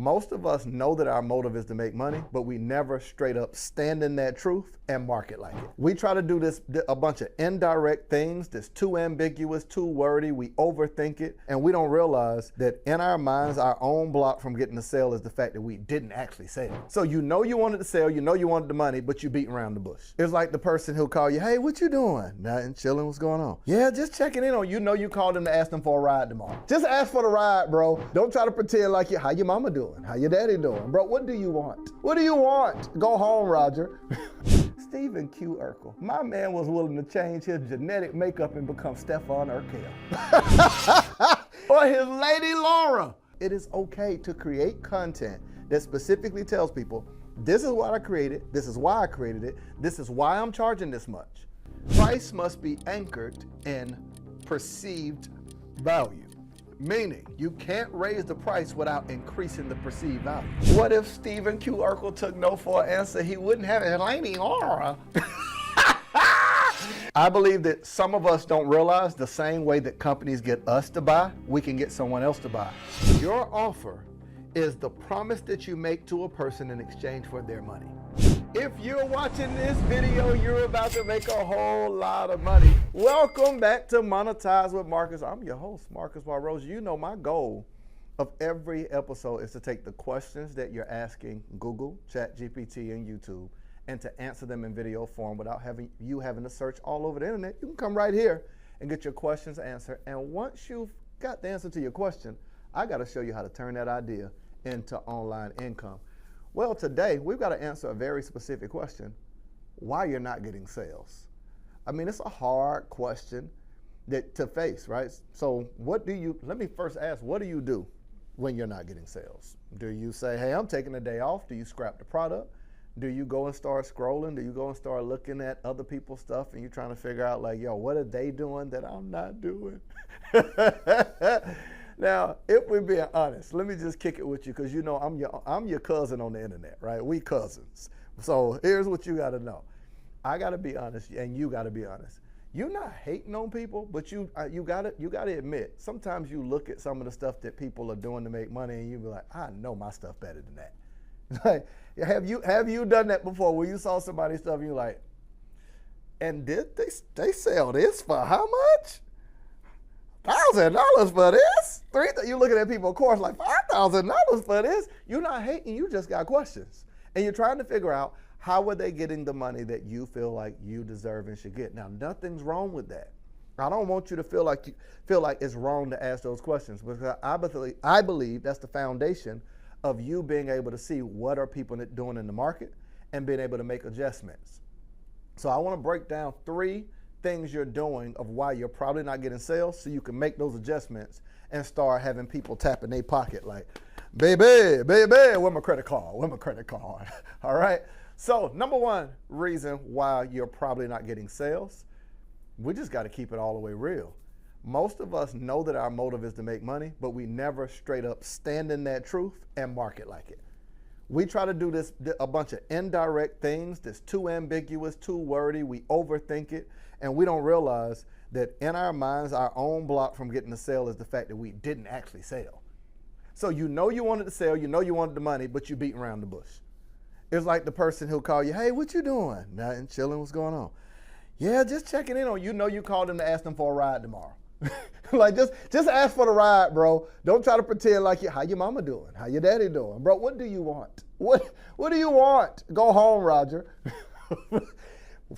Most of us know that our motive is to make money, but we never straight up stand in that truth and market like it. We try to do a bunch of indirect things that's too ambiguous, too wordy, we overthink it, and we don't realize that in our minds, our own block from getting the sale is the fact that we didn't actually sell. So you know you wanted to sell, you know you wanted the money, but you beating around the bush. It's like the person who'll call you, hey, what you doing? Nothing, chilling, what's going on? Yeah, just checking in on you. Know you called them to ask them for a ride tomorrow. Just ask for the ride, bro. Don't try to pretend like how your mama doing, how your daddy doing. Bro, what do you want? What do you want? Go home, Roger. 𝗕𝗲𝗰𝗁𝗁𝗁𝗁. My man was willing to change his genetic makeup and become 𝗕𝗲𝗏𝗏𝗱. Or his lady Laura. It is okay to create content that specifically tells people, this is what I created, this is why I created it, this is why I'm charging this much. Price must be anchored in perceived value. Meaning, you can't raise the price without increasing the perceived value. What if 𝗕𝗲𝗃𝗁𝗃 took no for an answer? He wouldn't have it. Lady Laura. I believe that some of us don't realize the same way that companies get us to buy, we can get someone else to buy. Your offer is the promise that you make to a person in exchange for their money. If you're watching this video, you're about to make a whole lot of money. Welcome back to Monetize with Marcus. I'm your host, Marcus 𝗲𝗏𝗏. You know my goal of every episode is to take the questions that you're asking Google, ChatGPT, and YouTube and to answer them in video form without having to search all over the internet. You can come right here and get your questions answered. And once you've got the answer to your question, I got to show you how to turn that idea into online income. Well, today we've got to answer a very specific question: why you're not getting sales. I mean, it's a hard question to face, right? So let me first ask, what do you do when you're not getting sales? Do you say, hey, I'm taking a day off? Do you scrap the product? Do you go and start scrolling? Do you go and start looking at other people's stuff and you're trying to figure out like, yo, what are they doing that I'm not doing? Now, if we're being honest, let me just kick it with you because you know I'm your cousin on the internet, right? We cousins. So here's what you got to know. I got to be honest, and you got to be honest. You're not hating on people, but you got to admit, sometimes you look at some of the stuff that people are doing to make money, and you be like, I know my stuff better than that. Like, have you done that before? Where you saw somebody's stuff, and you're like, and did they sell this for how much? $1,000 for this? You looking at people, of course, like $5,000 for this? You're not hating, you just got questions. And you're trying to figure out how are they getting the money that you feel like you deserve and should get. Now, nothing's wrong with that. I don't want you to feel like it's wrong to ask those questions, because I believe that's the foundation of you being able to see what are people doing in the market and being able to make adjustments. So I want to break down 3 things you're doing of why you're probably not getting sales so you can make those adjustments and start having people tap in their pocket like, baby, where my credit card? Where my credit card? All right. So number 1 reason why you're probably not getting sales, we just got to keep it all the way real. Most of us know that our motive is to make money, but we never straight up stand in that truth and market like it. We try to do a bunch of indirect things that's too ambiguous, too wordy, we overthink it, and we don't realize that in our minds, our own block from getting the sale is the fact that we didn't actually sell. So you know you wanted to sell, you know you wanted the money, but you beating around the bush. It's like the person who'll call you, hey, what you doing? Nothing, chilling, what's going on? Yeah, just checking in on you. Know you called them to ask them for a ride tomorrow. Like, just ask for the ride, bro. Don't try to pretend like how your mama doing, how your daddy doing. Bro, what do you want? What do you want? Go home, Roger.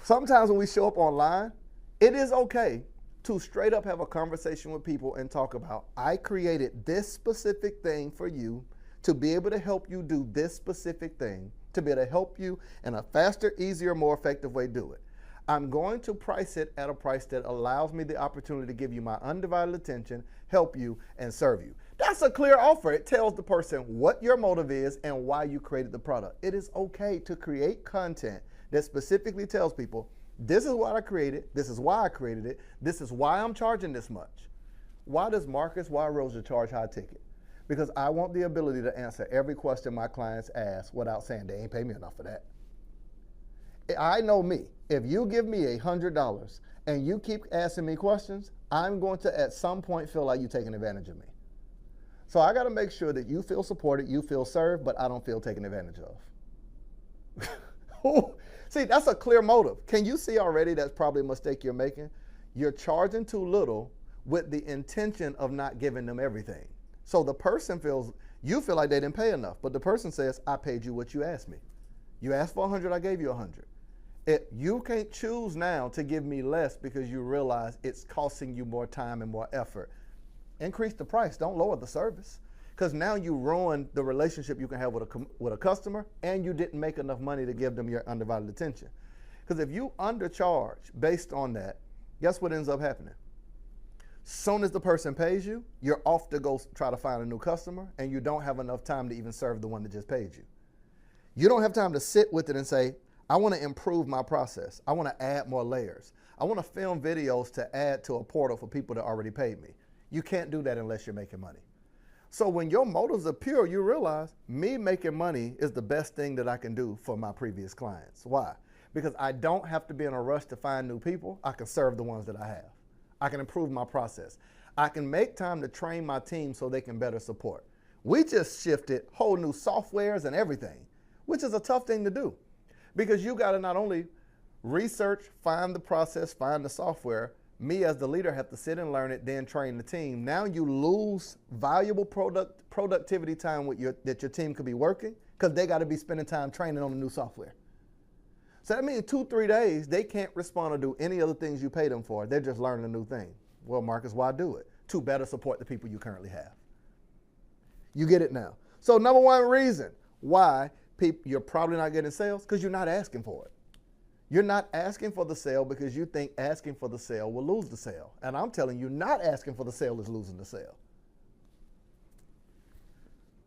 Sometimes when we show up online, it is okay to straight up have a conversation with people and talk about, I created this specific thing for you to be able to help you do this specific thing, to be able to help you in a faster, easier, more effective way do it. I'm going to price it at a price that allows me the opportunity to give you my undivided attention, help you, and serve you. That's a clear offer. It tells the person what your motive is and why you created the product. It is okay to create content that specifically tells people, this is what I created, this is why I created it, this is why I'm charging this much. Why does Marcus 𝗲𝗏𝗏𝗏 charge high ticket? Because I want the ability to answer every question my clients ask without saying they ain't pay me enough for that. I know me. If you give me $100 and you keep asking me questions, I'm going to at some point feel like you're taking advantage of me. So I got to make sure that you feel supported, you feel served, but I don't feel taken advantage of. See, that's a clear motive. Can you see already that's probably a mistake you're making? You're charging too little with the intention of not giving them everything. So the person you feel like they didn't pay enough, but the person says, I paid you what you asked me. You asked for 100, I gave you 100. You can't choose now to give me less because you realize it's costing you more time and more effort. Increase the price, don't lower the service. Because now you ruin the relationship you can have with a customer, and you didn't make enough money to give them your undivided attention. Because if you undercharge based on that, guess what ends up happening? Soon as the person pays you, you're off to go try to find a new customer, and you don't have enough time to even serve the one that just paid you. You don't have time to sit with it and say, I want to improve my process. I want to add more layers. I want to film videos to add to a portal for people that already paid me. You can't do that unless you're making money. So when your motives are pure, you realize me making money is the best thing that I can do for my previous clients. Why? Because I don't have to be in a rush to find new people. I can serve the ones that I have. I can improve my process. I can make time to train my team so they can better support. We just shifted whole new softwares and everything, which is a tough thing to do because you got to not only research, find the process, find the software. Me as the leader have to sit and learn it, then train the team. Now you lose valuable productivity time that your team could be working because they got to be spending time training on the new software. So that means 2-3 days, they can't respond or do any other things you pay them for. They're just learning a new thing. Well, Marcus, why do it? To better support the people you currently have. You get it now. So number one reason why you're probably not getting sales, because you're not asking for it. You're not asking for the sale because you think asking for the sale will lose the sale. And I'm telling you, not asking for the sale is losing the sale.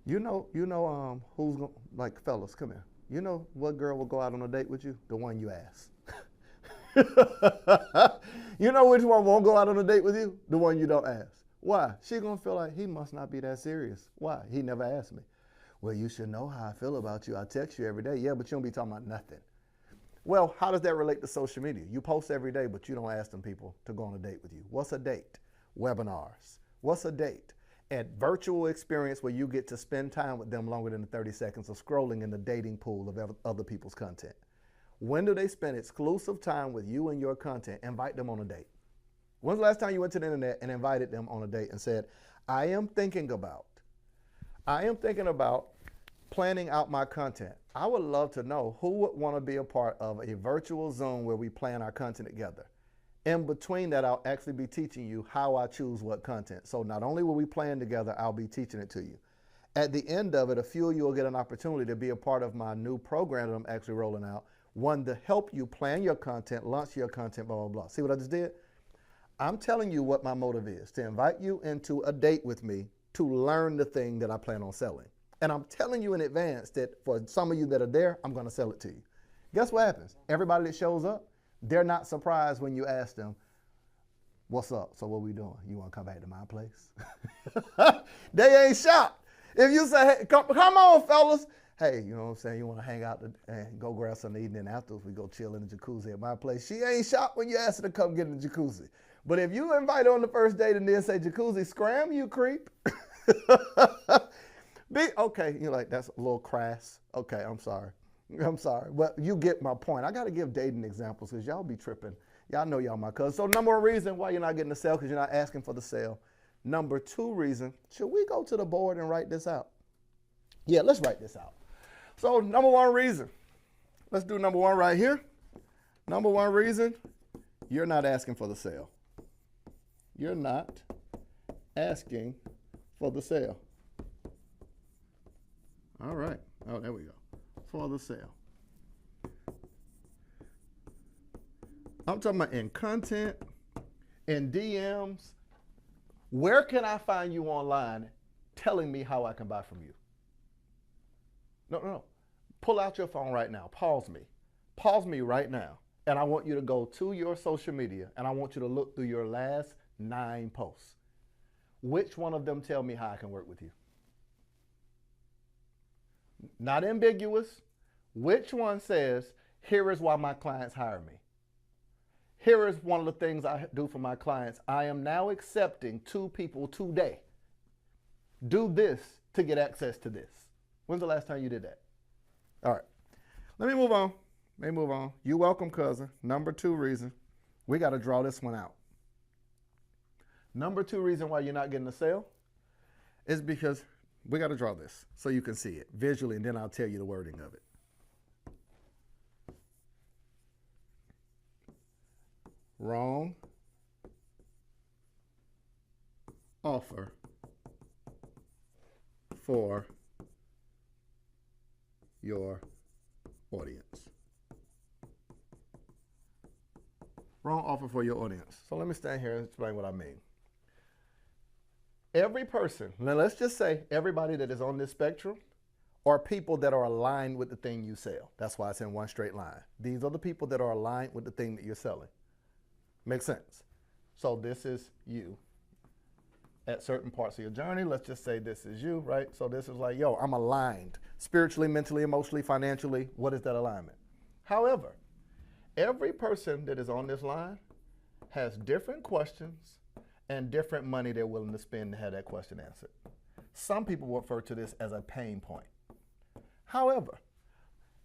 You know who's going, like, fellas, come here. You know what girl will go out on a date with you? The one you ask. You know which one won't go out on a date with you? The one you don't ask. Why? She gonna feel like he must not be that serious. Why? He never asked me. Well, you should know how I feel about you. I text you every day. Yeah, but you don't be talking about nothing. Well, how does that relate to social media? You post every day, but you don't ask them people to go on a date with you. What's a date? Webinars. What's a date? A virtual experience where you get to spend time with them longer than the 30 seconds of scrolling in the dating pool of other people's content. When do they spend exclusive time with you and your content? Invite them on a date. When's the last time you went to the internet and invited them on a date and said, I am thinking about planning out my content. I would love to know who would want to be a part of a virtual Zoom where we plan our content together. In between that, I'll actually be teaching you how I choose what content. So not only will we plan together, I'll be teaching it to you. At the end of it, a few of you will get an opportunity to be a part of my new program that I'm actually rolling out. One to help you plan your content, launch your content, blah, blah, blah. See what I just did? I'm telling you what my motive is, to invite you into a date with me to learn the thing that I plan on selling. And I'm telling you in advance that for some of you that are there, I'm going to sell it to you. Guess what happens? Everybody that shows up, they're not surprised when you ask them, what's up? So what we doing? You want to come back to my place? They ain't shocked. If you say, hey, come on, fellas. Hey, you know what I'm saying? You want to hang out and go grab something to eat, and then afterwards we go chill in the jacuzzi at my place. She ain't shocked when you ask her to come get in the jacuzzi. But if you invite her on the first date and then say jacuzzi, scram, you creep. Okay, you're like, that's a little crass. Okay, I'm sorry. But you get my point. I got to give dating examples because y'all be tripping. Y'all know y'all my cousins. So number one reason why you're not getting the sale because you're not asking for the sale. Number two reason, should we go to the board and write this out? Yeah, let's write this out. So number one reason, let's do number one right here. Number one reason, you're not asking for the sale. You're not asking for the sale. All right. Oh, there we go. For the sale. I'm talking about in content, in DMs. Where can I find you online telling me how I can buy from you? No. Pull out your phone right now. Pause me. Pause me right now. And I want you to go to your social media and I want you to look through your last 9 posts. Which one of them tell me how I can work with you? Not ambiguous. Which one says, here is why my clients hire me? Here is one of the things I do for my clients. I am now accepting 2 people today. do this to get access to this. When's the last time you did that? All right. Let me move on. You're welcome, cousin. Number 2 reason. We got to draw this one out. Number 2 reason why you're not getting a sale is because we got to draw this so you can see it visually, and then I'll tell you the wording of it. Wrong offer for your audience. Wrong offer for your audience. So let me stand here and explain what I mean. Every person, now let's just say everybody that is on this spectrum are people that are aligned with the thing you sell. That's why it's in one straight line. These are the people that are aligned with the thing that you're selling. Makes sense? So this is you. At certain parts of your journey, let's just say this is you, right? So this is like, yo, I'm aligned spiritually, mentally, emotionally, financially. What is that alignment? However, every person that is on this line has different questions and different money they're willing to spend to have that question answered. Some people refer to this as a pain point. However,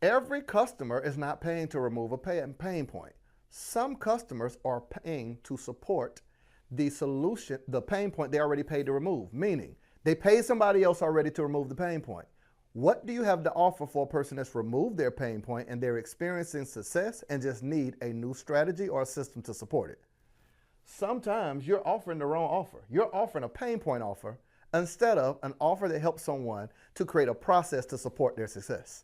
every customer is not paying to remove a pain point. Some customers are paying to support the solution, the pain point they already paid to remove, meaning they paid somebody else already to remove the pain point. What do you have to offer for a person that's removed their pain point and they're experiencing success and just need a new strategy or a system to support it? Sometimes you're offering the wrong offer. You're offering a pain point offer instead of an offer that helps someone to create a process to support their success.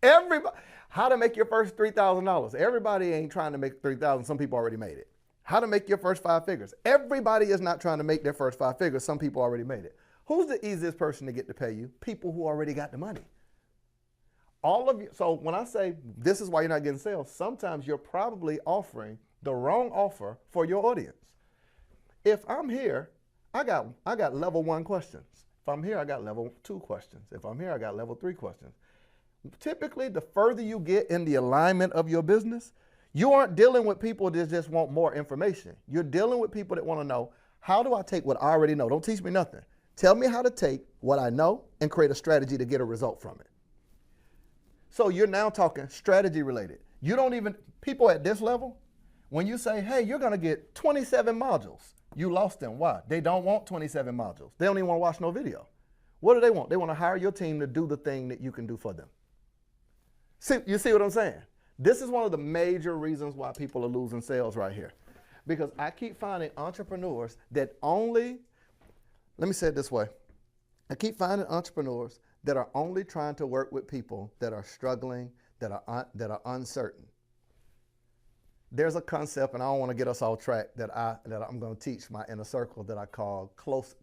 Everybody, how to make your first $3,000. Everybody ain't trying to make $3,000. Some people already made it. How to make your first 5 figures. Everybody is not trying to make their first 5 figures. Some people already made it. Who's the easiest person to get to pay you? People who already got the money. All of you. So when I say this is why you're not getting sales, sometimes you're probably offering the wrong offer for your audience. If I'm here, I got level 1 questions. If I'm here, I got level 2 questions. If I'm here, I got level 3 questions. Typically, the further you get in the alignment of your business, you aren't dealing with people that just want more information. You're dealing with people that want to know, how do I take what I already know? Don't teach me nothing. Tell me how to take what I know and create a strategy to get a result from it. So you're now talking strategy related. You don't even, people at this level, when you say, hey, you're going to get 27 modules, you lost them. Why? They don't want 27 modules. They don't even want to watch no video. What do they want? They want to hire your team to do the thing that you can do for them. See, you see what I'm saying? This is one of the major reasons why people are losing sales right here. Because I keep finding entrepreneurs that only, let me say it this way. I keep finding entrepreneurs that are only trying to work with people that are struggling, that are uncertain. There's a concept, and I don't want to get us off track, that I'm going to teach my inner circle that I call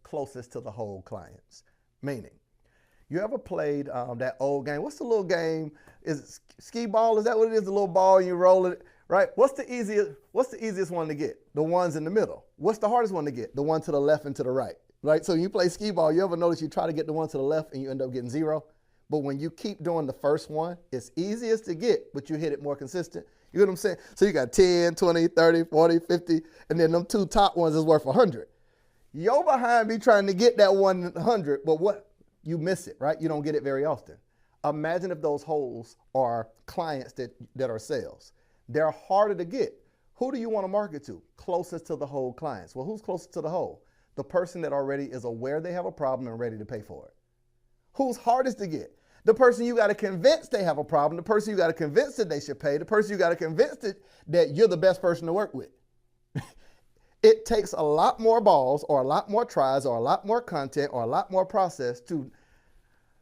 closest to the whole clients. Meaning, you ever played that old game? What's the little game? Is it skee ball? Is that what it is? The little ball and you roll it, right? What's the easiest one to get? The ones in the middle. What's the hardest one to get? The one to the left and to the right, right? So you play skee ball. You ever notice you try to get the one to the left and you end up getting 0? But when you keep doing the first one, it's easiest to get, but you hit it more consistent. You know what I'm saying? So you got 10, 20, 30, 40, 50, and then them 2 top ones is worth 100. You're behind me trying to get that 100, but what? You miss it, right? You don't get it very often. Imagine if those holes are clients that are sales. They're harder to get. Who do you want to market to? Closest to the whole clients. Well, who's closest to the whole? The person that already is aware they have a problem and ready to pay for it. Who's hardest to get? The person you got to convince they have a problem, the person you got to convince that they should pay, the person you got to convince that you're the best person to work with. It takes a lot more balls or a lot more tries or a lot more content or a lot more process to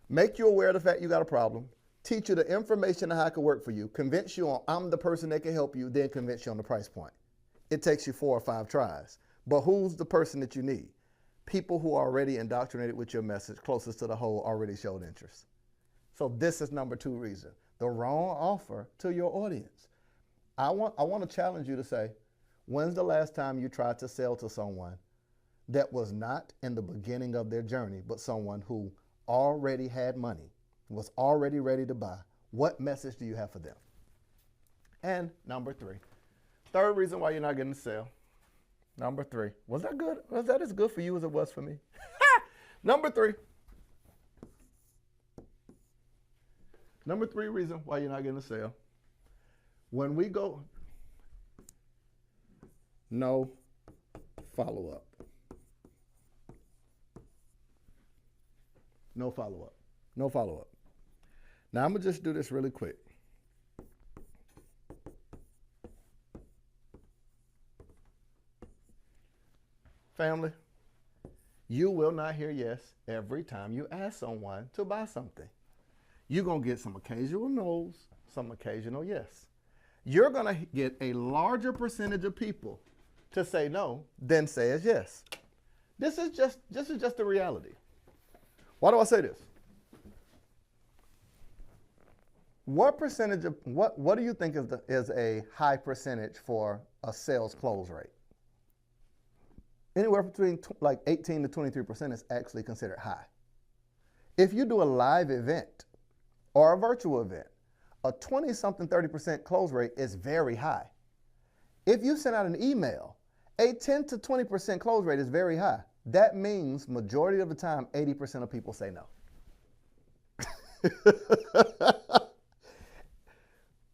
make you aware of the fact you got a problem, teach you the information on how it can work for you, convince you on I'm the person that can help you, then convince you on the price point. It takes you 4 or 5 tries. But who's the person that you need? People who are already indoctrinated with your message, closest to the whole, already showed interest. So this is number 2 reason. The wrong offer to your audience. I want to challenge you to say, when's the last time you tried to sell to someone that was not in the beginning of their journey, but someone who already had money, was already ready to buy? What message do you have for them? And number 3, third reason why you're not getting to sell, Number 3. Was that good? Was that as good for you as it was for me? Number 3. Number 3 reason why you're not getting a sale. When we go, no follow-up. No follow-up. No follow-up. Now, I'm going to just do this really quick. Family, you will not hear yes every time you ask someone to buy something. You're going to get some occasional no's, some occasional yes. You're going to get a larger percentage of people to say no than says yes. This is just the reality. Why do I say this? What percentage of what do you think is a high percentage for a sales close rate? Anywhere between like 18 to 23% is actually considered high. If you do a live event or a virtual event, a 20-something 30% close rate is very high. If you send out an email, a 10 to 20% close rate is very high. That means majority of the time, 80% of people say no.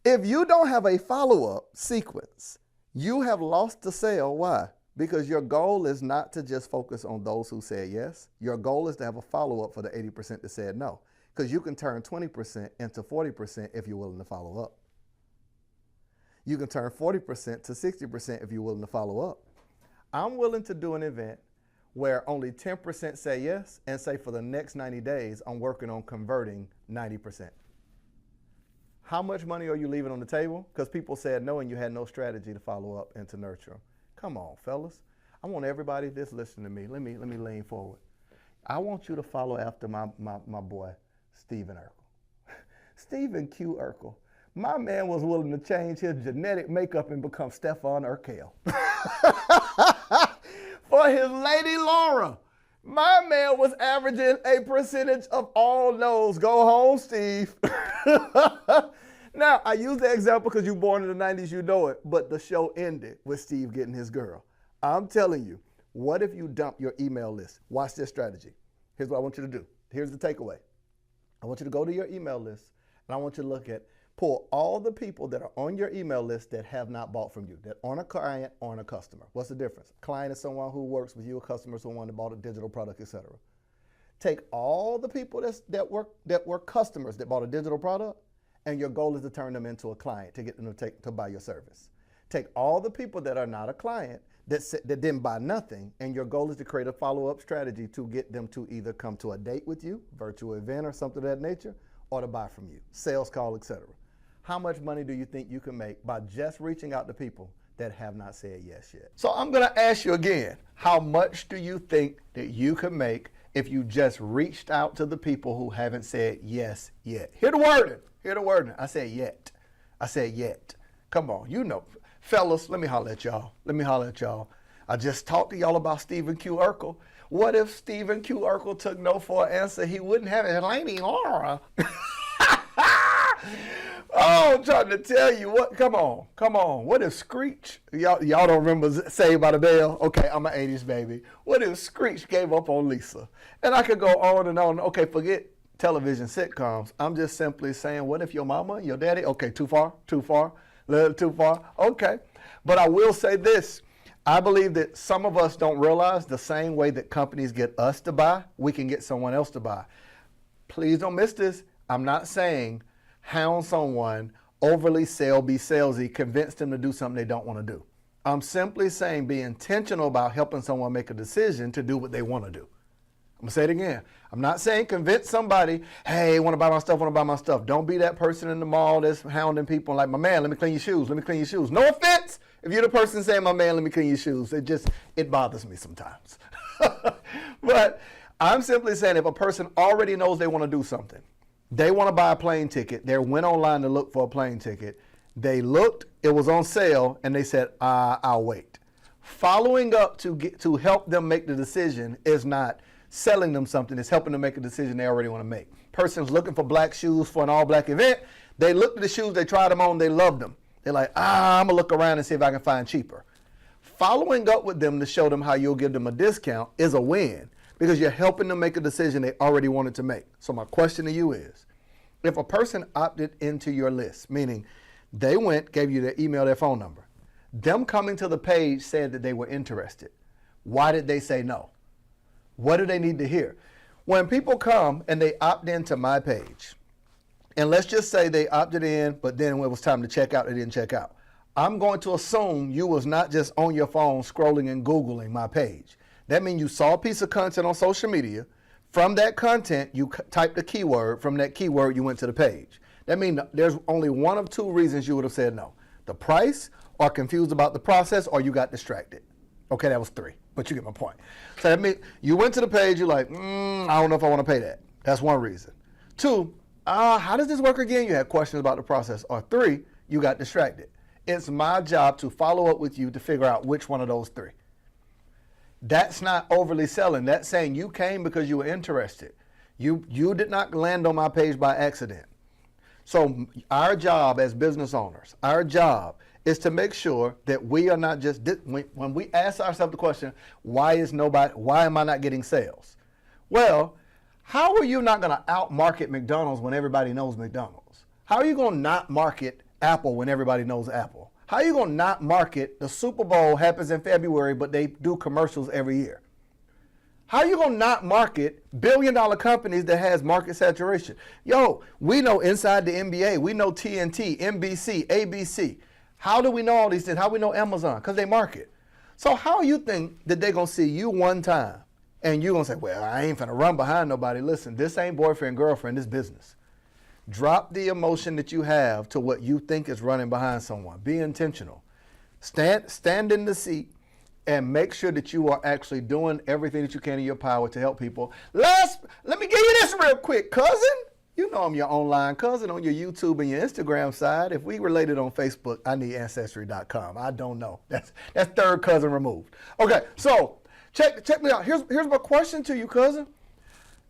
If you don't have a follow-up sequence, you have lost the sale. Why? Because your goal is not to just focus on those who said yes. Your goal is to have a follow-up for the 80% that said no. Because you can turn 20% into 40% if you're willing to follow up. You can turn 40% to 60% if you're willing to follow up. I'm willing to do an event where only 10% say yes and say for the next 90 days, I'm working on converting 90%. How much money are you leaving on the table? Because people said no and you had no strategy to follow up and to nurture them. Come on, fellas. I want everybody that's listening to me, let me lean forward. I want you to follow after my boy, 𝗕𝗲𝗃𝗁. 𝗕𝗲𝗃𝗁. My man was willing to change his genetic makeup and become 𝗕𝗲𝗃𝗁. For his lady Laura, my man was averaging a percentage of all no's. Go home, Steve. Now, I use that example because you're born in the 90s, you know it, but the show ended with Steve getting his girl. I'm telling you, what if you dump your email list? Watch this strategy. Here's what I want you to do. Here's the takeaway. I want you to go to your email list, and I want you to pull all the people that are on your email list that have not bought from you, that aren't a client, aren't a customer. What's the difference? A client is someone who works with you, a customer is someone that bought a digital product, etc. Take all the people that were customers that bought a digital product, and your goal is to turn them into a client to get them to buy your service. Take all the people that are not a client that didn't buy nothing, and your goal is to create a follow-up strategy to get them to either come to a date with you, virtual event or something of that nature, or to buy from you, sales call, etc. How much money do you think you can make by just reaching out to people that have not said yes yet? So I'm going to ask you again, how much do you think that you could make if you just reached out to the people who haven't said yes yet? Hear the wording. Hear the wording. I said yet. I said yet. Come on, you know. Fellas, let me holler at y'all. Let me holler at y'all. I just talked to y'all about 𝗕𝗲𝗃𝗁. What if 𝗕𝗲𝗃𝗁 took no for an answer? He wouldn't have it. Lady Laura. Oh, I'm trying to tell you what. Come on. What if Screech? Y'all don't remember Saved by the Bell? Okay, I'm an 80s baby. What if Screech gave up on Lisa? And I could go on and on. Okay, forget television sitcoms. I'm just simply saying, what if your mama, your daddy? Okay, too far, a little too far. Okay, but I will say this. I believe that some of us don't realize the same way that companies get us to buy, we can get someone else to buy. Please don't miss this. I'm not saying hound someone, overly be salesy, convince them to do something they don't want to do. I'm simply saying be intentional about helping someone make a decision to do what they want to do. I'm going to say it again. I'm not saying convince somebody, hey, want to buy my stuff. Don't be that person in the mall that's hounding people like, my man, let me clean your shoes. No offense if you're the person saying, my man, let me clean your shoes. It bothers me sometimes. But I'm simply saying if a person already knows they want to do something, they want to buy a plane ticket, they went online to look for a plane ticket, they looked, it was on sale, and they said, I'll wait. Following up to help them make the decision is not selling them something, it's helping them make a decision they already want to make. Person's looking for black shoes for an all-black event. They looked at the shoes, they tried them on, they loved them. They're like, I'm going to look around and see if I can find cheaper. following up with them to show them how you'll give them a discount is a win because you're helping them make a decision they already wanted to make. So my question to you is, if a person opted into your list, meaning they went, gave you their email, their phone number, them coming to the page said that they were interested. Why did they say no? What do they need to hear? When people come and they opt into my page, and let's just say they opted in, but then when it was time to check out, they didn't check out. I'm going to assume you was not just on your phone scrolling and Googling my page. That means you saw a piece of content on social media. From that content, you typed a keyword. From that keyword, you went to the page. That means there's only one of two reasons you would have said no. The price, or confused about the process, or you got distracted. Okay, that was 3, but you get my point. So that means you went to the page, you're like, I don't know if I want to pay that. That's one reason. 2, how does this work again? You had questions about the process. Or 3, you got distracted. It's my job to follow up with you to figure out which one of those 3. That's not overly selling. That's saying you came because you were interested. You did not land on my page by accident. So our job as business owners, our job is to make sure that we are not just, when we ask ourselves the question, why am I not getting sales? Well, how are you not going to outmarket McDonald's when everybody knows McDonald's? How are you going to not market Apple when everybody knows Apple? How are you going to not market the Super Bowl happens in February, but they do commercials every year? How are you going to not market billion-dollar companies that has market saturation? Yo, we know inside the NBA, we know TNT, NBC, ABC. How do we know all these things? How do we know Amazon? Because they market. So how you think that they're going to see you one time and you're going to say, well, I ain't finna run behind nobody. Listen, this ain't boyfriend, girlfriend, this business. Drop the emotion that you have to what you think is running behind someone. Be intentional. Stand in the seat and make sure that you are actually doing everything that you can in your power to help people. Let me give you this real quick, cousin. You know I'm your online cousin on your YouTube and your Instagram side. If we related on Facebook, I need Ancestry.com. I don't know. That's third cousin removed. Okay, so check me out. Here's my question to you, cousin.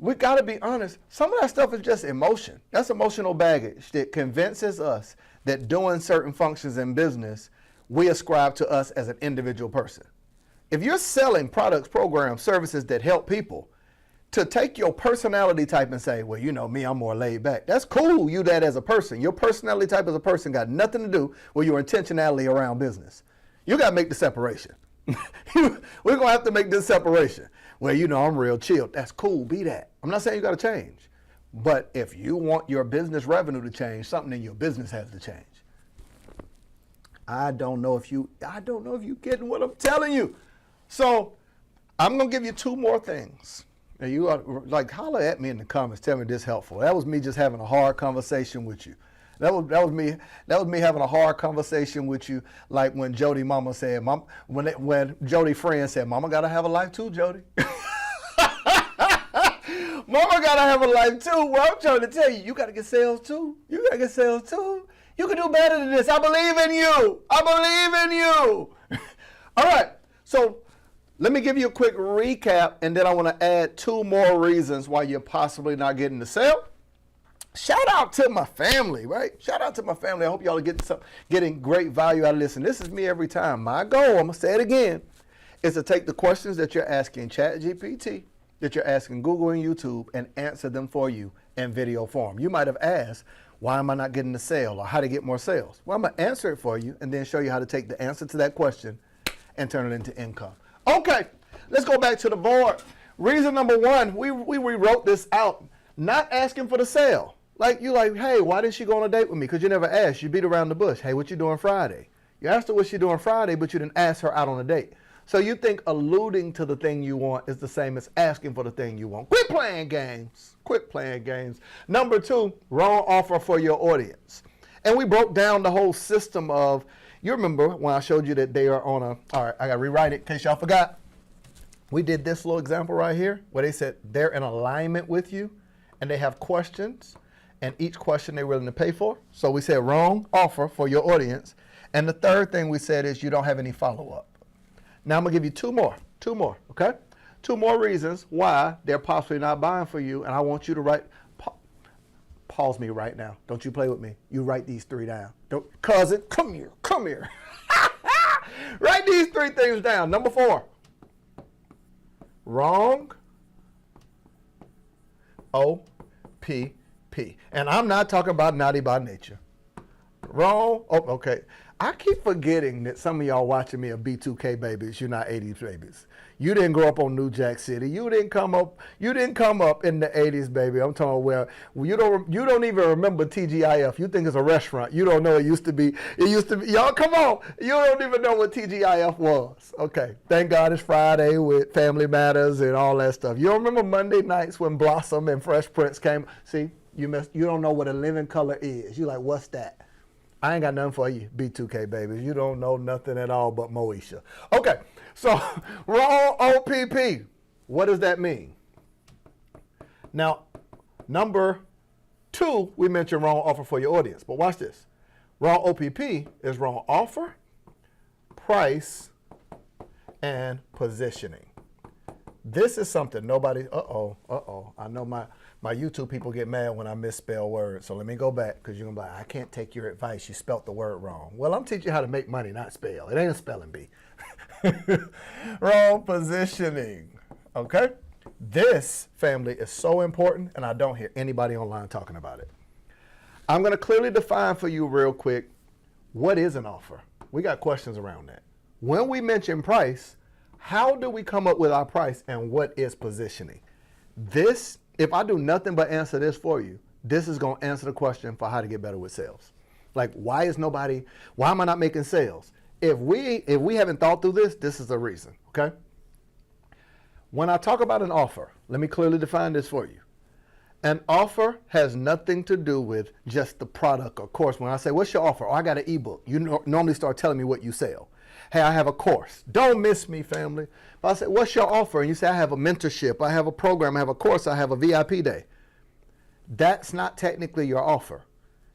We got to be honest. Some of that stuff is just emotion. That's emotional baggage that convinces us that doing certain functions in business, we ascribe to us as an individual person. If you're selling products, programs, services that help people, to take your personality type and say, well, you know me, I'm more laid back. That's cool, you that as a person. Your personality type as a person got nothing to do with your intentionality around business. You got to make the separation. We're going to have to make this separation. Well, you know I'm real chill. That's cool, be that. I'm not saying you got to change. But if you want your business revenue to change, something in your business has to change. I don't know if you getting what I'm telling you. So I'm going to give you 2 more things. And you are like, holler at me in the comments. Tell me this helpful. That was me just having a hard conversation with you. That was me having a hard conversation with you. Like when Jody Mama said, when Jody friend said, Mama gotta have a life too, Jody. Mama gotta have a life too. Well, I'm trying to tell you, you gotta get sales too. You gotta get sales too. You can do better than this. I believe in you. I believe in you. All right. So let me give you a quick recap, and then I want to add 2 more reasons why you're possibly not getting the sale. Shout out to my family, right? Shout out to my family. I hope y'all are getting great value out of this. And this is me every time. My goal, I'm going to say it again, is to take the questions that you're asking ChatGPT, that you're asking Google and YouTube, and answer them for you in video form. You might have asked, why am I not getting the sale, or how to get more sales? Well, I'm going to answer it for you and then show you how to take the answer to that question and turn it into income. Okay, let's go back to the board. Reason number 1, we rewrote this out. Not asking for the sale. Like, you like, hey, why didn't she go on a date with me? Because you never asked. You beat around the bush. Hey, what you doing Friday? You asked her what she doing Friday, but you didn't ask her out on a date. So you think alluding to the thing you want is the same as asking for the thing you want. Quit playing games. Quit playing games. Number 2, wrong offer for your audience. And we broke down the whole system of, you remember when I showed you that they are on all right, I got to rewrite it in case y'all forgot. We did this little example right here where they said they're in alignment with you and they have questions, and each question they're willing to pay for. So we said wrong offer for your audience. And the third thing we said is you don't have any follow-up. Now I'm going to give you 2 more, okay? 2 more reasons why they're possibly not buying for you, and I want you to write, pause me right now. Don't you play with me. You write these 3 down. Cousin, come here. Write these 3 things down. Number 4, wrong OPP. And I'm not talking about naughty by nature. Wrong. Oh, okay. I keep forgetting that some of y'all watching me are B2K babies. You're not 80s babies. You didn't grow up on New Jack City. You didn't come up in the 80s, baby. I'm talking where you don't even remember TGIF. You think it's a restaurant. You don't know it used to be. Y'all come on. You don't even know what TGIF was. Okay. Thank God it's Friday with Family Matters and all that stuff. You don't remember Monday nights when Blossom and Fresh Prince came? See, you don't know what a living color is. You like, what's that? I ain't got nothing for you, B2K babies. You don't know nothing at all but Moesha. Okay, so wrong OPP. What does that mean? Now, number 2, we mentioned wrong offer for your audience. But watch this. Wrong OPP is wrong offer, price, and positioning. This is something nobody, I know my YouTube people get mad when I misspell words. So let me go back, because you're going to be like, I can't take your advice. You spelt the word wrong. Well, I'm teaching you how to make money, not spell. It ain't a spelling bee. Wrong positioning. Okay? This, family, is so important, and I don't hear anybody online talking about it. I'm going to clearly define for you real quick, what is an offer? We got questions around that. When we mention price, how do we come up with our price, and what is positioning? This, if I do nothing but answer this for you, this is going to answer the question for how to get better with sales. Like, why am I not making sales? If we haven't thought through this, this is the reason, okay? When I talk about an offer, let me clearly define this for you. An offer has nothing to do with just the product or course. When I say, what's your offer? Oh, I got an ebook. You normally start telling me what you sell. Hey, I have a course. Don't miss me, family. But I say, what's your offer? And you say, I have a mentorship. I have a program. I have a course. I have a VIP day. That's not technically your offer.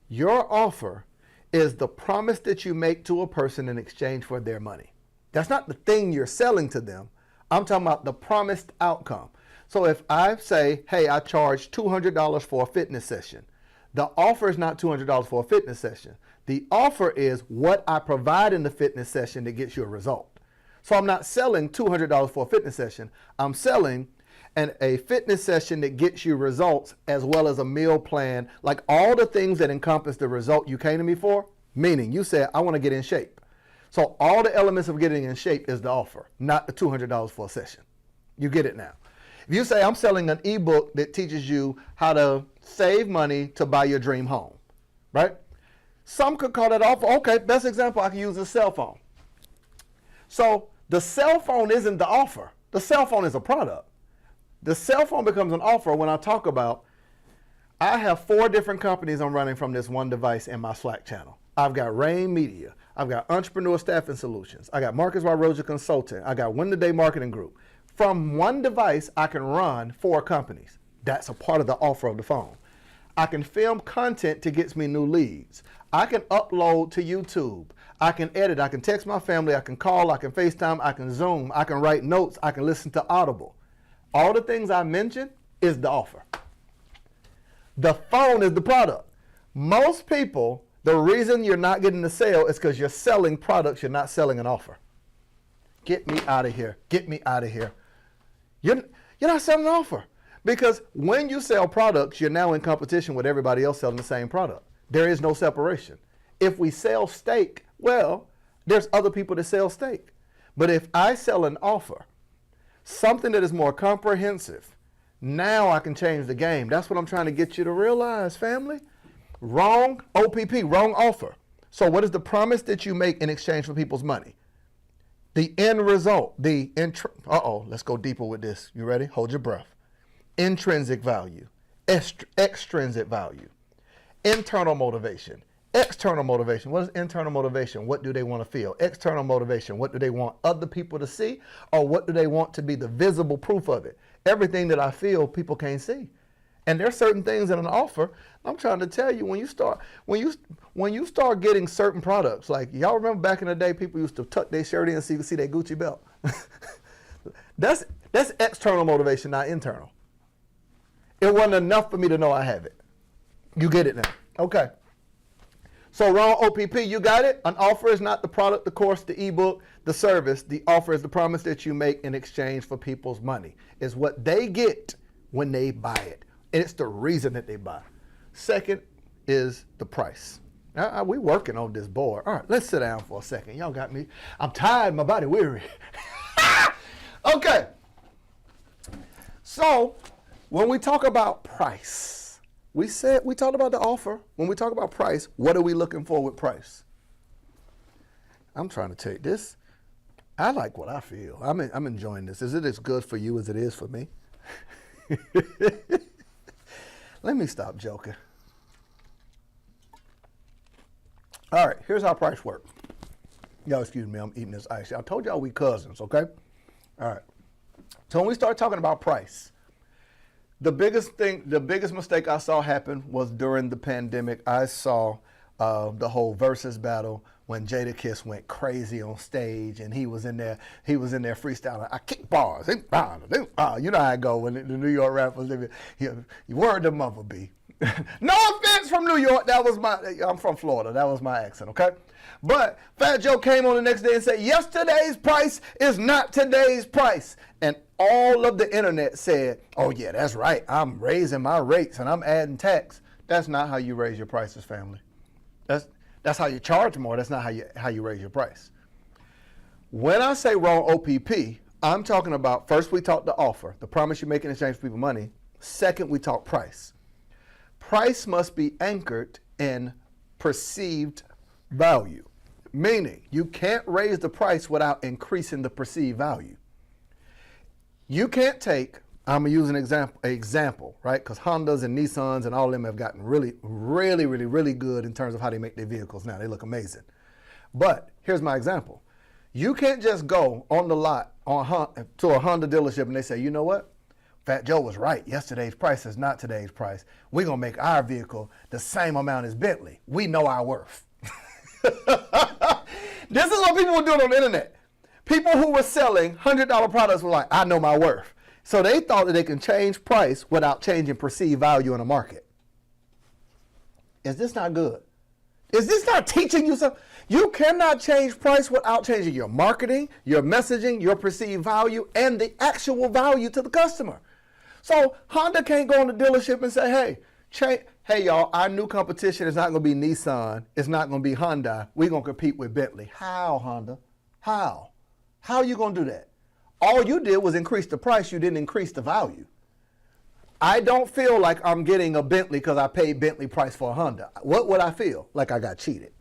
Your offer is the promise that you make to a person in exchange for their money. That's not the thing you're selling to them. I'm talking about the promised outcome. So if I say, hey, I charge $200 for a fitness session, the offer is not $200 for a fitness session. The offer is what I provide in the fitness session that gets you a result. So I'm not selling $200 for a fitness session. I'm selling a fitness session that gets you results, as well as a meal plan, like all the things that encompass the result you came to me for. Meaning you said, I want to get in shape. So all the elements of getting in shape is the offer, not the $200 for a session. You get it now. If you say, I'm selling an ebook that teaches you how to save money to buy your dream home, right? Some could call that offer. Okay, best example I can use is a cell phone. So the cell phone isn't the offer. The cell phone is a product. The cell phone becomes an offer when I talk about, I have 4 different companies I'm running from this one device in my Slack channel. I've got Rain Media. I've got Entrepreneur Staffing Solutions. I got Marcus 𝗲𝗏 Consulting. I got Win the Day Marketing Group. From one device, I can run 4 companies. That's a part of the offer of the phone. I can film content to get me new leads. I can upload to YouTube. I can edit. I can text my family. I can call. I can FaceTime. I can Zoom. I can write notes. I can listen to Audible. All the things I mentioned is the offer. The phone is the product. Most people, the reason you're not getting the sale is because you're selling products. You're not selling an offer. Get me out of here. Get me out of here. You're not selling an offer. Because when you sell products, you're now in competition with everybody else selling the same product. There is no separation. If we sell steak, well, there's other people that sell steak. But if I sell an offer, something that is more comprehensive, now I can change the game. That's what I'm trying to get you to realize, family. Wrong OPP, wrong offer. So what is the promise that you make in exchange for people's money? The end result, let's go deeper with this. You ready? Hold your breath. Intrinsic value, extrinsic value, internal motivation, external motivation. What is internal motivation? What do they want to feel? External motivation, what do they want other people to see, or what do they want to be the visible proof of it? Everything that I feel, people can't see. And there's certain things in an offer. I'm trying to tell you, when you start getting certain products, like y'all remember back in the day, people used to tuck their shirt in so you could see their Gucci belt. That's external motivation, not internal. It wasn't enough for me to know I have it. You get it now. Okay. So wrong OPP, you got it? An offer is not the product, the course, the ebook, the service. The offer is the promise that you make in exchange for people's money. It's what they get when they buy it. And it's the reason that they buy. Second is the price. We working on this board. All right, let's sit down for a second. Y'all got me. I'm tired, my body weary. Okay. So when we talk about price, we talked about the offer. When we talk about price, what are we looking for with price? I'm trying to take this. I like what I feel. I'm enjoying this. Is it as good for you as it is for me? Let me stop joking. All right, here's how price works. Y'all excuse me, I'm eating this ice. I told y'all we cousins, okay? All right. So when we start talking about price, the biggest mistake I saw happen was during the pandemic. I saw the whole versus battle when Jadakiss went crazy on stage and he was in there freestyling. I kick bars. You know how I go when the New York rappers live. You word the mother be. No offense from New York. I'm from Florida. That was my accent, okay? But Fat Joe came on the next day and said, yesterday's price is not today's price. And all of the internet said, oh yeah, that's right. I'm raising my rates and I'm adding tax. That's not how you raise your prices, family. That's how you charge more. That's not how you raise your price. When I say wrong OPP, I'm talking about, first we talk the offer, the promise you make in exchange for people money. Second, we talk price. Price must be anchored in perceived value, meaning you can't raise the price without increasing the perceived value. You can't take, I'm going to use an example, right? Because Hondas and Nissans and all of them have gotten really, really, really, really good in terms of how they make their vehicles now. They look amazing. But here's my example. You can't just go on the lot to a Honda dealership and they say, you know what? Fat Joe was right. Yesterday's price is not today's price. We're going to make our vehicle the same amount as Bentley. We know our worth. This is what people were doing on the internet. People who were selling $100 products were like, I know my worth. So they thought that they can change price without changing perceived value in the market. Is this not good? Is this not teaching you something? You cannot change price without changing your marketing, your messaging, your perceived value, and the actual value to the customer. So Honda can't go in the dealership and say, hey y'all, our new competition is not going to be Nissan. It's not going to be Hyundai. We're going to compete with Bentley. How, Honda? How? How are you going to do that? All you did was increase the price. You didn't increase the value. I don't feel like I'm getting a Bentley because I paid Bentley price for a Honda. What would I feel? Like I got cheated.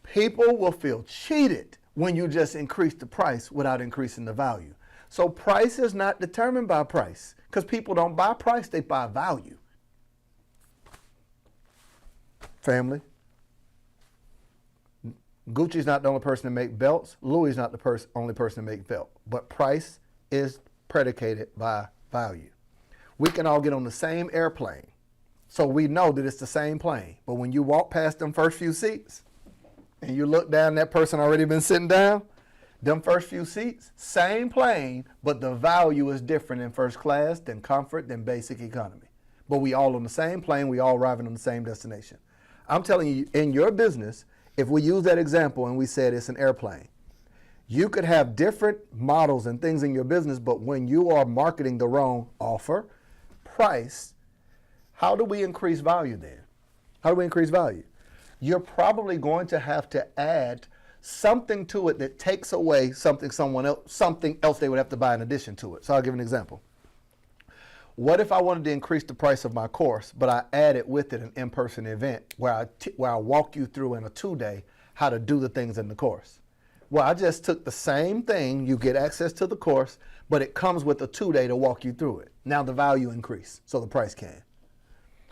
People will feel cheated when you just increase the price without increasing the value. So price is not determined by price because people don't buy price, they buy value. Family. Gucci's not the only person to make belts. Louis is not the only person to make belt. But price is predicated by value. We can all get on the same airplane, so we know that it's the same plane. But when you walk past them first few seats and you look down, that person already been sitting down, them first few seats, same plane, but the value is different in first class than comfort than basic economy. But we all on the same plane, we all arriving on the same destination. I'm telling you, in your business, if we use that example and we said it's an airplane, you could have different models and things in your business, but when you are marketing the wrong offer, price, how do we increase value then? How do we increase value? You're probably going to have to add something to it that takes away something else they would have to buy in addition to it. So I'll give an example. What if I wanted to increase the price of my course, but I added with it an in-person event where I walk you through in a 2-day how to do the things in the course? Well, I just took the same thing, you get access to the course, but it comes with a 2-day to walk you through it. Now the value increased, so the price can.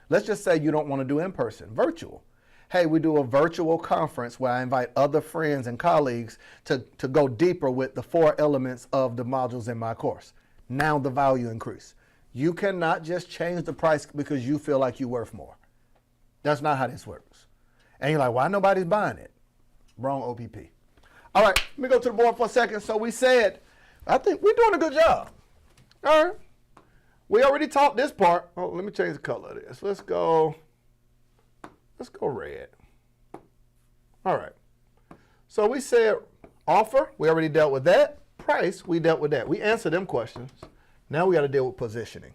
Let's just say you don't want to do in-person, virtual. Hey, we do a virtual conference where I invite other friends and colleagues to go deeper with the 4 elements of the modules in my course. Now the value increased. You cannot just change the price because you feel like you're worth more. That's not how this works. And you're like, why nobody's buying it? Wrong OPP. All right, let me go to the board for a second. So we said, I think we're doing a good job. All right. We already taught this part. Oh, let me change the color of this. Let's go. Let's go red. All right. So we said offer, we already dealt with that. Price, we dealt with that. We answered them questions. Now we got to deal with positioning.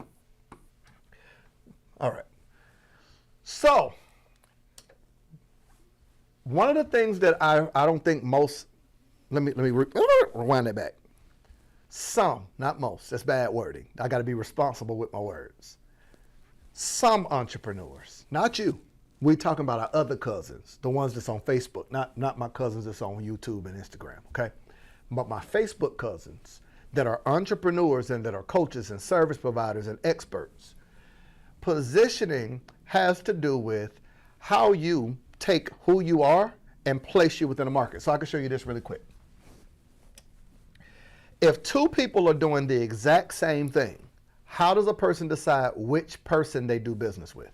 All right. So one of the things that I don't think most, let me rewind that back. Some, not most, that's bad wording. I got to be responsible with my words. Some entrepreneurs, not you. We're talking about our other cousins, the ones that's on Facebook, not my cousins that's on YouTube and Instagram, okay? But my Facebook cousins that are entrepreneurs and that are coaches and service providers and experts. Positioning has to do with how you take who you are and place you within the market. So I can show you this really quick. If two people are doing the exact same thing, how does a person decide which person they do business with?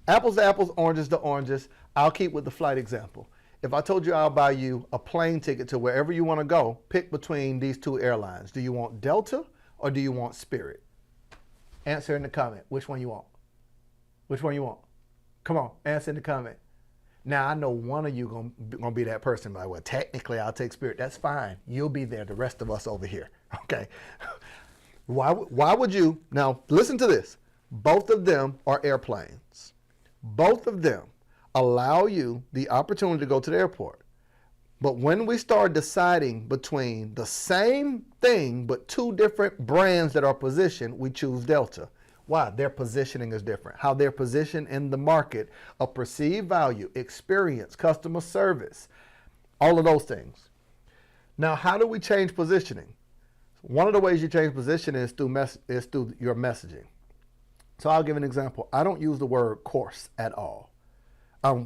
Apples to apples, oranges to oranges. I'll keep with the flight example. If I told you I'll buy you a plane ticket to wherever you want to go, pick between these two airlines. Do you want Delta or do you want Spirit? Answer in the comment. Which one you want? Which one you want? Come on, answer in the comment. Now, I know one of you gonna be that person, like, well, technically I'll take Spirit. That's fine. You'll be there. The rest of us over here, okay? Why would you, now listen to this. Both of them are airplanes. Both of them allow you the opportunity to go to the airport. But when we start deciding between the same thing, but two different brands that are positioned, we choose Delta. Why? Their positioning is different. How they're positioned in the market of perceived value, experience, customer service, all of those things. Now, how do we change positioning? One of the ways you change positioning is through your messaging. So I'll give an example. I don't use the word course at all.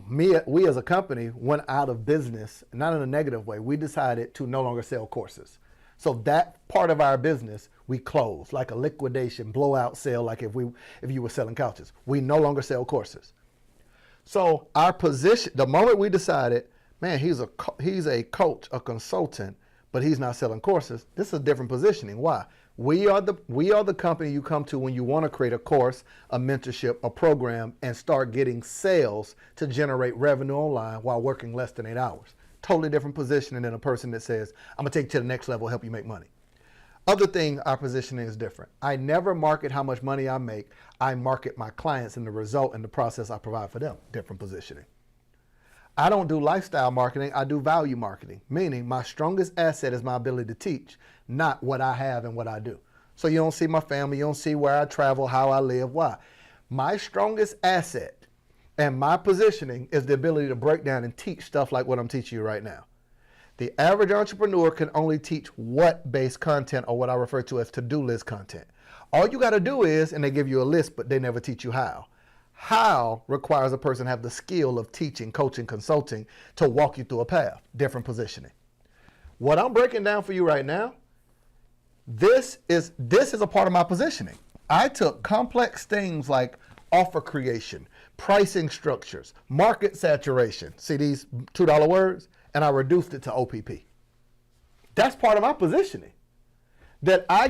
We as a company went out of business, not in a negative way. We decided to no longer sell courses. So that part of our business, we closed, like a liquidation, blowout sale, like if you were selling couches. We no longer sell courses. So our position, the moment we decided, man, he's a coach, a consultant, but he's not selling courses, this is a different positioning. Why? We are the company you come to when you want to create a course, a mentorship, a program, and start getting sales to generate revenue online while working less than 8 hours. Totally different positioning than a person that says, I'm going to take you to the next level, help you make money. Other thing, our positioning is different. I never market how much money I make. I market my clients and the result and the process I provide for them. Different positioning. I don't do lifestyle marketing. I do value marketing, meaning my strongest asset is my ability to teach, not what I have and what I do. So you don't see my family. You don't see where I travel, how I live. Why? My strongest asset and my positioning is the ability to break down and teach stuff like what I'm teaching you right now. The average entrepreneur can only teach what-based content, or what I refer to as to-do list content. All you got to do is, and they give you a list, but they never teach you how. How requires a person to have the skill of teaching, coaching, consulting to walk you through a path. Different positioning. What I'm breaking down for you right now, this is a part of my positioning. I took complex things like offer creation, pricing structures, market saturation. See these $2 words? And I reduced it to OPP. That's part of my positioning. That I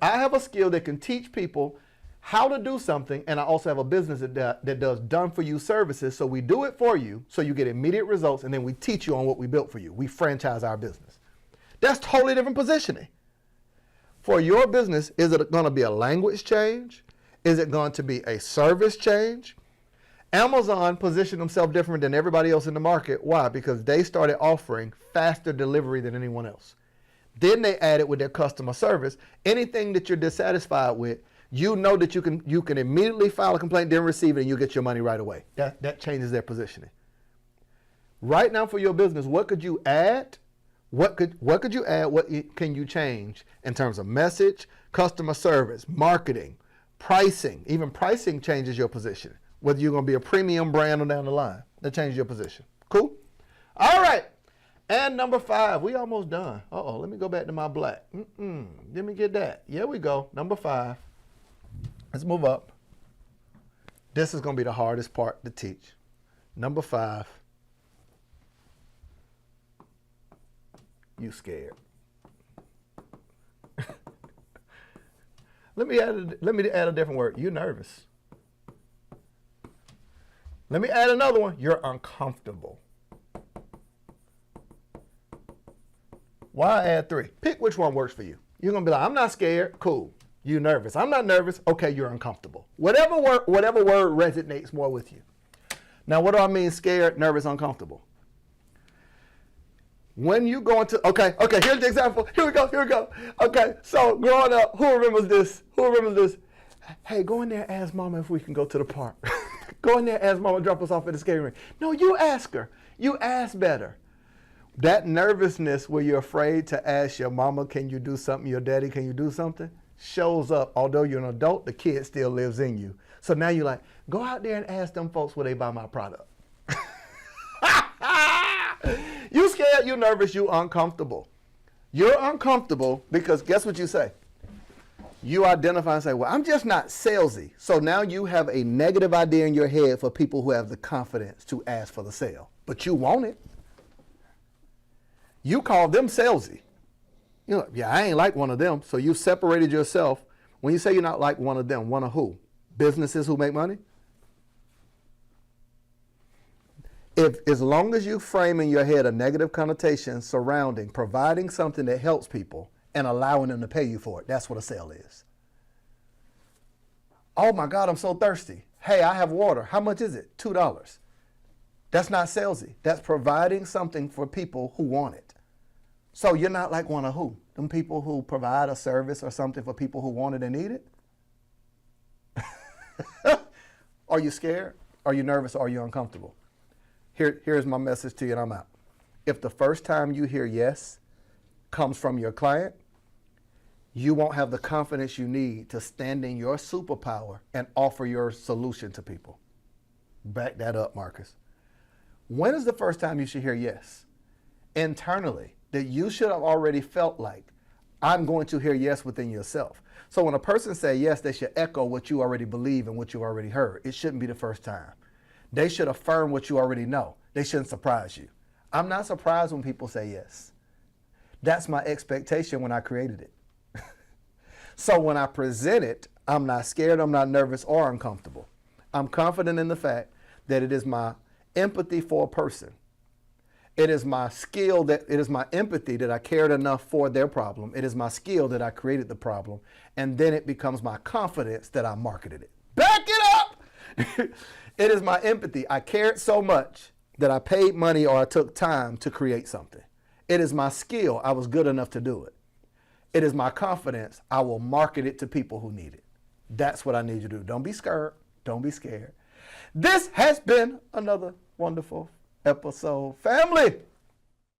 have a skill that can teach people how to do something, and I also have a business that does done-for-you services, so we do it for you, so you get immediate results, and then we teach you on what we built for you. We franchise our business. That's totally different positioning. For your business, is it going to be a language change? Is it going to be a service change? Amazon positioned themselves different than everybody else in the market. Why? Because they started offering faster delivery than anyone else. Then they added with their customer service, anything that you're dissatisfied with, you know that you can immediately file a complaint, then receive it, and you get your money right away. That changes their positioning. Right now for your business, what could you add? What could you add? What can you change in terms of message, customer service, marketing, pricing? Even pricing changes your position. Whether you're going to be a premium brand or down the line, that changes your position. Cool? All right. And number 5, we almost done. Uh-oh, let me go back to my black. Let me get that. Here we go. Number 5. Let's move up. This is going to be the hardest part to teach. Number 5. You scared. Let me add a different word. You nervous. Let me add another one. You're uncomfortable. Why add 3? Pick which one works for you. You're going to be like, I'm not scared. Cool. You nervous. I'm not nervous. Okay, you're uncomfortable. Whatever word resonates more with you. Now, what do I mean scared, nervous, uncomfortable? When you go into, okay, here's the example. Here we go. Okay, so growing up, who remembers this? Hey, go in there and ask mama if we can go to the park. Go in there and ask mama to drop us off at the skating rink. No, you ask her. You ask better. That nervousness where you're afraid to ask your mama, can you do something? Your daddy, can you do something? Shows up. Although you're an adult, the kid still lives in you. So now you're like, go out there and ask them folks where they buy my product. You scared, you nervous, you uncomfortable. You're uncomfortable because guess what you say? You identify and say, well, I'm just not salesy. So now you have a negative idea in your head for people who have the confidence to ask for the sale. But you want it. You call them salesy. You know, yeah, I ain't like one of them. So you separated yourself. When you say you're not like one of them, one of who? Businesses who make money? As long as you frame in your head a negative connotation surrounding providing something that helps people and allowing them to pay you for it, that's what a sale is. Oh my God, I'm so thirsty. Hey, I have water. How much is it? $2. That's not salesy. That's providing something for people who want it. So you're not like one of who? Them people who provide a service or something for people who want it and need it? Are you scared? Are you nervous? Are you uncomfortable? Here's my message to you and I'm out. If the first time you hear yes comes from your client, you won't have the confidence you need to stand in your superpower and offer your solution to people. Back that up, Marcus. When is the first time you should hear yes? Internally, that you should have already felt like, I'm going to hear yes within yourself. So when a person says yes, they should echo what you already believe and what you already heard. It shouldn't be the first time. They should affirm what you already know. They shouldn't surprise you. I'm not surprised when people say yes. That's my expectation when I created it. So when I present it, I'm not scared, I'm not nervous or uncomfortable. I'm confident in the fact that it is my empathy for a person. It is my skill, it is my empathy that I cared enough for their problem. It is my skill that I created the problem. And then it becomes my confidence that I marketed it. Back it up! It is my empathy. I cared so much that I paid money or I took time to create something. It is my skill. I was good enough to do it. It is my confidence. I will market it to people who need it. That's what I need you to do. Don't be scared. Don't be scared. This has been another wonderful episode. Family,